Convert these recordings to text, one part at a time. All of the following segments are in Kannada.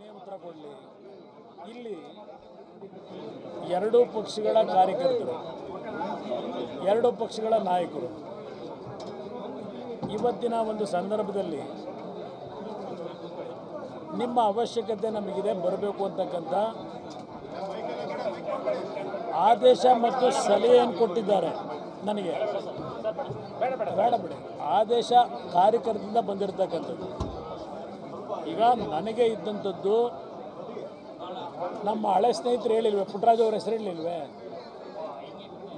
ನಾನೇನು ಉತ್ತರ ಕೊಡಲಿ? ಇಲ್ಲಿ ಎರಡೂ ಪಕ್ಷಗಳ ಕಾರ್ಯಕರ್ತರು, ಎರಡೂ ಪಕ್ಷಗಳ ನಾಯಕರು ಇವತ್ತಿನ ಒಂದು ಸಂದರ್ಭದಲ್ಲಿ ನಿಮ್ಮ ಅವಶ್ಯಕತೆ ನಮಗಿದೆ, ಬರಬೇಕು ಅಂತಕ್ಕಂಥ ಆದೇಶ ಮತ್ತು ಸಲಹೆಯನ್ನು ಕೊಟ್ಟಿದ್ದಾರೆ. ನನಗೆ ಬೇಡ ಬಿಡಿ, ಆದೇಶ ಕಾರ್ಯಕರ್ತರಿಂದ ಬಂದಿರತಕ್ಕಂಥದ್ದು. ಈಗ ನನಗೆ ಇದ್ದಂಥದ್ದು ನಮ್ಮ ಹಳೆ ಸ್ನೇಹಿತರು ಹೇಳಿಲ್ವೇ, ಪುಟ್ಟರಾಜು ಅವರ ಹೆಸರು ಹೇಳಿಲ್ವೇ?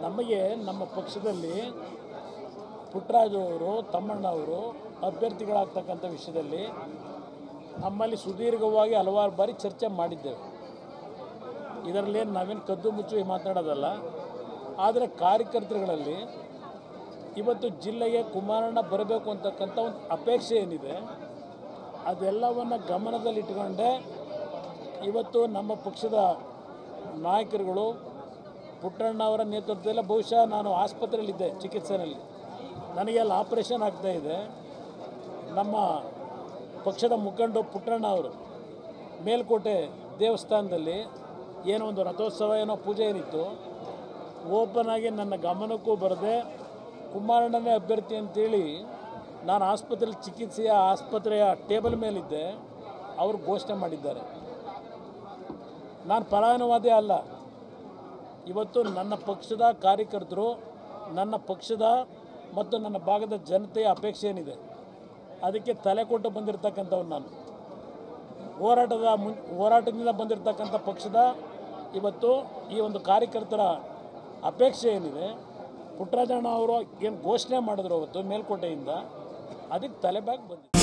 ನಮಗೆ ನಮ್ಮ ಪಕ್ಷದಲ್ಲಿ ಪುಟ್ಟರಾಜು ಅವರು, ತಮ್ಮಣ್ಣ ಅವರು ಅಭ್ಯರ್ಥಿಗಳಾಗ್ತಕ್ಕಂಥ ವಿಷಯದಲ್ಲಿ ನಮ್ಮಲ್ಲಿ ಸುದೀರ್ಘವಾಗಿ ಹಲವಾರು ಬಾರಿ ಚರ್ಚೆ ಮಾಡಿದ್ದೇವೆ. ಇದರಲ್ಲಿ ನಾವೇನು ಕದ್ದು ಮುಚ್ಚಿ ಮಾತನಾಡೋದಲ್ಲ. ಆದರೆ ಕಾರ್ಯಕರ್ತರುಗಳಲ್ಲಿ ಇವತ್ತು ಜಿಲ್ಲೆಗೆ ಕುಮಾರಣ್ಣ ಬರಬೇಕು ಅಂತಕ್ಕಂಥ ಒಂದು ಅಪೇಕ್ಷೆ ಏನಿದೆ, ಅದೆಲ್ಲವನ್ನು ಗಮನದಲ್ಲಿಟ್ಟುಕೊಂಡೆ ಇವತ್ತು ನಮ್ಮ ಪಕ್ಷದ ನಾಯಕರುಗಳು ಪುಟ್ಟಣ್ಣ ಅವರ ನೇತೃತ್ವದಲ್ಲಿ, ಬಹುಶಃ ನಾನು ಆಸ್ಪತ್ರೆಯಲ್ಲಿದ್ದೆ ಚಿಕಿತ್ಸೆಯಲ್ಲಿ, ನನಗೆ ಅಲ್ಲಿ ಆಪರೇಷನ್ ಆಗ್ತಾಯಿದೆ. ನಮ್ಮ ಪಕ್ಷದ ಮುಖಂಡ ಪುಟ್ಟಣ್ಣ ಅವರು ಮೇಲ್ಕೋಟೆ ದೇವಸ್ಥಾನದಲ್ಲಿ ಏನೋ ಒಂದು ರಥೋತ್ಸವ ಏನೋ ಪೂಜೆ ಏನಿತ್ತು, ಓಪನ್ ಆಗಿ ನನ್ನ ಗಮನಕ್ಕೂ ಬರದೆ ಕುಮಾರಣ್ಣನೇ ಅಭ್ಯರ್ಥಿ ಅಂತೇಳಿ ನಾನು ಆಸ್ಪತ್ರೆಯಲ್ಲಿ ಆಸ್ಪತ್ರೆಯ ಟೇಬಲ್ ಮೇಲಿದ್ದೆ, ಅವರು ಘೋಷಣೆ ಮಾಡಿದ್ದಾರೆ. ನಾನು ಫಲಾನುವಾದಿ ಅಲ್ಲ. ಇವತ್ತು ನನ್ನ ಪಕ್ಷದ ಕಾರ್ಯಕರ್ತರು, ನನ್ನ ಪಕ್ಷದ ಮತ್ತು ನನ್ನ ಭಾಗದ ಜನತೆಯ ಅಪೇಕ್ಷೆ ಏನಿದೆ ಅದಕ್ಕೆ ತಲೆ ಕೊಟ್ಟು ಬಂದಿರತಕ್ಕಂಥವ್ರು ನಾನು. ಹೋರಾಟದಿಂದ ಬಂದಿರತಕ್ಕಂಥ ಪಕ್ಷದ ಇವತ್ತು ಈ ಒಂದು ಕಾರ್ಯಕರ್ತರ ಅಪೇಕ್ಷೆ ಏನಿದೆ, ಪುಟ್ಟರಾಜಣ್ಣ ಅವರು ಏನು ಘೋಷಣೆ ಮಾಡಿದ್ರು ಅವತ್ತು ಮೇಲ್ಕೋಟೆಯಿಂದ, ಅದಕ್ಕೆ ತಲೆಬಾಗಿ ಬಂದಿದೆ.